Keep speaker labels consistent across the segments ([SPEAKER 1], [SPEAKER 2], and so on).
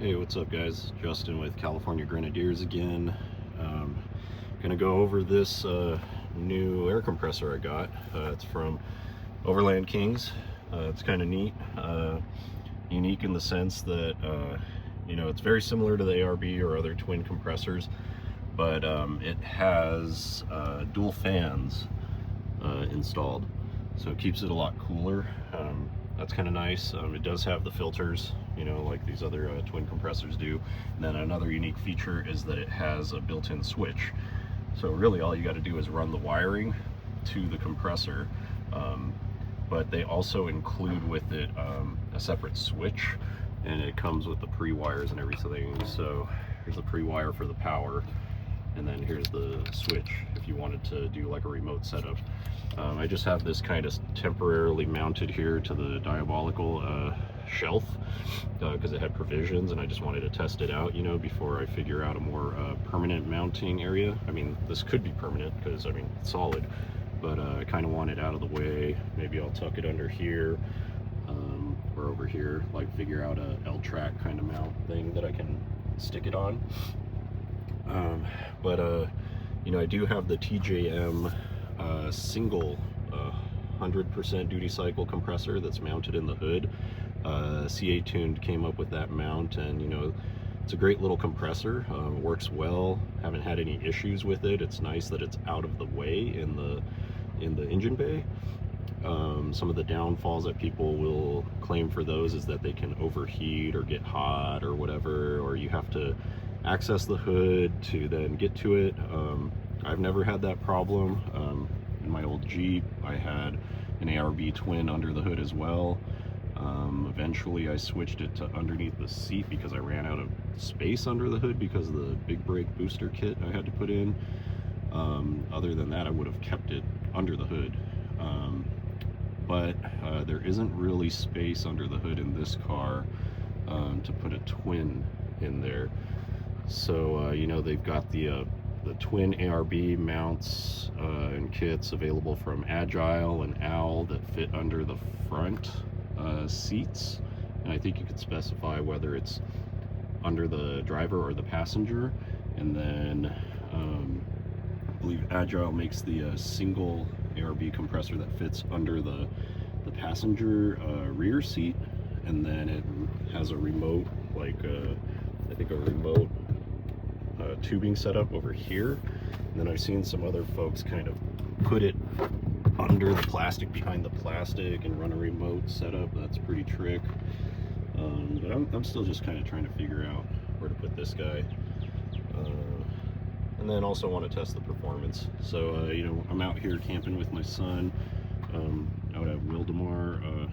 [SPEAKER 1] Hey, what's up guys? Justin with California Grenadiers again. Gonna go over this new air compressor I got. It's from Overland Kings. It's kind of neat. Unique in the sense that, it's very similar to the ARB or other twin compressors, but it has dual fans installed, so it keeps it a lot cooler. That's kind of nice. It does have the filters, like these other twin compressors do. And then another unique feature is that it has a built-in switch. So really all you got to do is run the wiring to the compressor. But they also include with it a separate switch, and it comes with the pre-wires and everything. So here's the pre-wire for the power, and then here's the switch if you wanted to do like a remote setup. I just have this kind of temporarily mounted here to the diabolical shelf because it had provisions, and I just wanted to test it out, before I figure out a more permanent mounting area. I mean, this could be permanent because, it's solid, but I kind of want it out of the way. Maybe I'll tuck it under here or over here, like figure out a L-track kind of mount thing that I can stick it on. I do have the TJM single 100% duty cycle compressor that's mounted in the hood. CA Tuned came up with that mount, and it's a great little compressor. Works well, haven't had any issues with it. It's nice that it's out of the way in the engine bay. Some of the downfalls that people will claim for those is that they can overheat or get hot or whatever, or you have to access the hood to then get to it. I've never had that problem. In my old Jeep, I had an ARB twin under the hood as well. Eventually I switched it to underneath the seat because I ran out of space under the hood because of the big brake booster kit I had to put in. Other than that, I would have kept it under the hood. But there isn't really space under the hood in this car to put a twin in there. So they've got the twin ARB mounts and kits available from Agile and Owl that fit under the front seats, and I think you could specify whether it's under the driver or the passenger. And then I believe Agile makes the single ARB compressor that fits under the passenger rear seat, and then it has a remote, like I think a remote tubing setup over here. And then I've seen some other folks kind of put it under the plastic, behind the plastic, and run a remote setup. That's a pretty trick. But I'm still just kind of trying to figure out where to put this guy. And then also want to test the performance. So I'm out here camping with my son out at Wildemar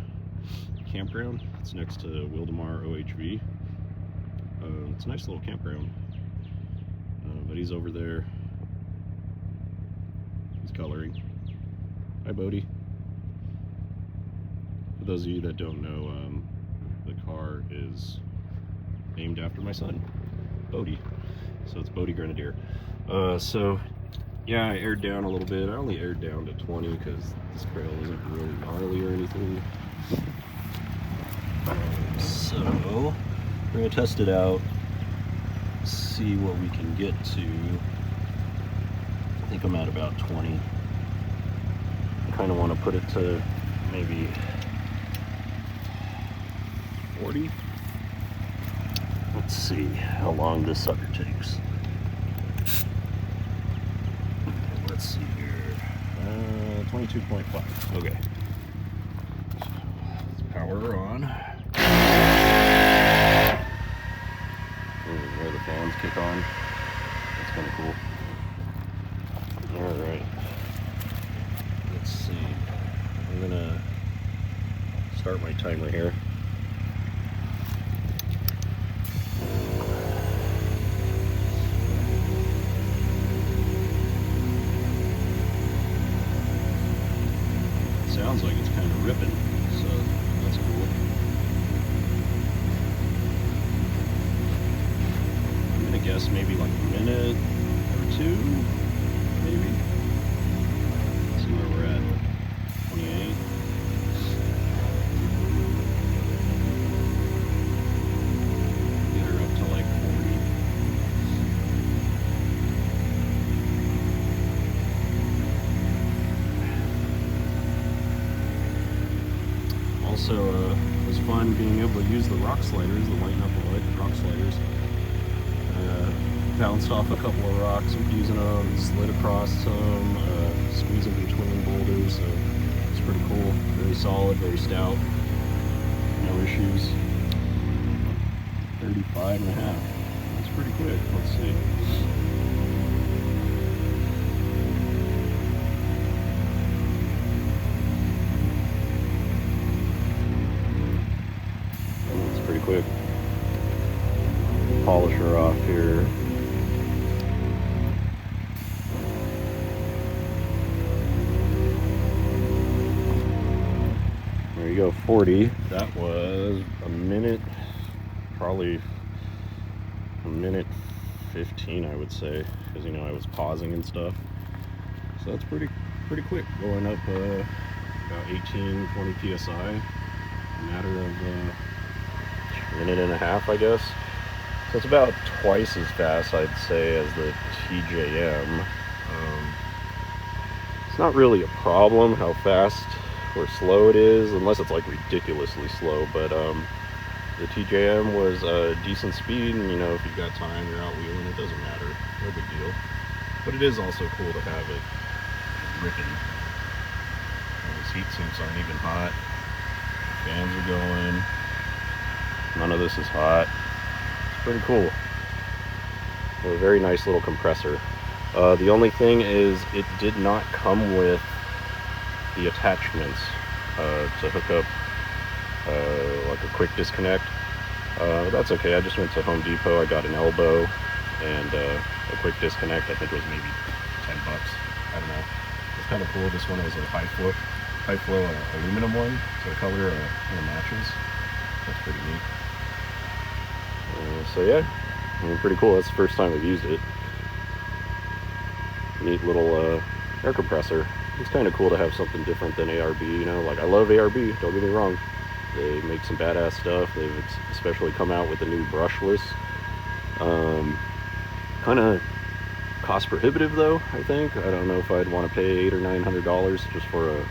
[SPEAKER 1] campground. It's next to Wildemar OHV. It's a nice little campground. But he's over there. He's coloring. Hi, Bodhi. For those of you that don't know, the car is named after my son, Bodhi. So it's Bodhi Grenadier. So yeah, I aired down a little bit. I only aired down to 20 because this trail isn't really gnarly or anything. So we're gonna test it out, see what we can get to. I think I'm at about 20. I kind of want to put it to maybe 40. Let's see how long this sucker takes. Let's see here. 22.5. Okay. Let's power on. Where the fans kick on. That's kind of cool. Alright. Let's see. I'm gonna start my timer here. Sounds like it's kind of ripping, so that's cool. I'm gonna guess maybe like a minute or two, maybe. Let's see where we're at. 28. able to use the rock sliders, the lighten up the rock sliders. Bounced off a couple of rocks using them, slid across some, squeezing between boulders, so it's pretty cool. Very solid, very stout, no issues. 35.5. That's pretty quick. Let's see. Oh, that's pretty quick. Polish her off here. There you go, 40. That was a minute, probably a minute 15, I would say, because you know I was pausing and stuff. So that's pretty quick, going up about 18-20 psi, a matter of a minute and a half, I guess. So it's about twice as fast, I'd say, as the TJM. It's not really a problem how fast or slow it is, unless it's like ridiculously slow, but the TJM was a decent speed, and you know, if you've got time, you're out wheeling, it doesn't matter, no big deal. But it is also cool to have it ripping. These heat sinks aren't even hot, fans are going, none of this is hot. It's pretty cool. A very nice little compressor. The only thing is it did not come with the attachments to hook up like a quick disconnect. That's okay. I just went to Home Depot. I got an elbow and a quick disconnect. I think it was maybe $10. I don't know. It's kind of cool. This one was a high flow aluminum one, so the color kind of matches. That's pretty neat. So yeah, I mean, pretty cool. That's the first time I've used it. Neat little air compressor. It's kind of cool to have something different than ARB, you know, like I love ARB, don't get me wrong. They make some badass stuff. They've especially come out with the new brushless. Kind of cost prohibitive though, I think. I don't know if I'd want to pay $800 or $900 just for a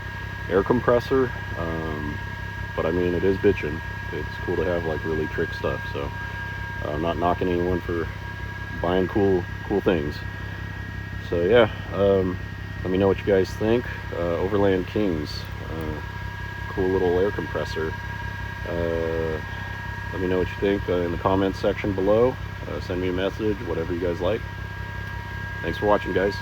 [SPEAKER 1] air compressor. But I mean, it is bitchin'. It's cool to have like really trick stuff, so I'm not knocking anyone for buying cool things. So yeah, let me know what you guys think. Overland Kings, cool little air compressor. Let me know what you think in the comments section below. Send me a message, whatever you guys like. Thanks for watching, guys.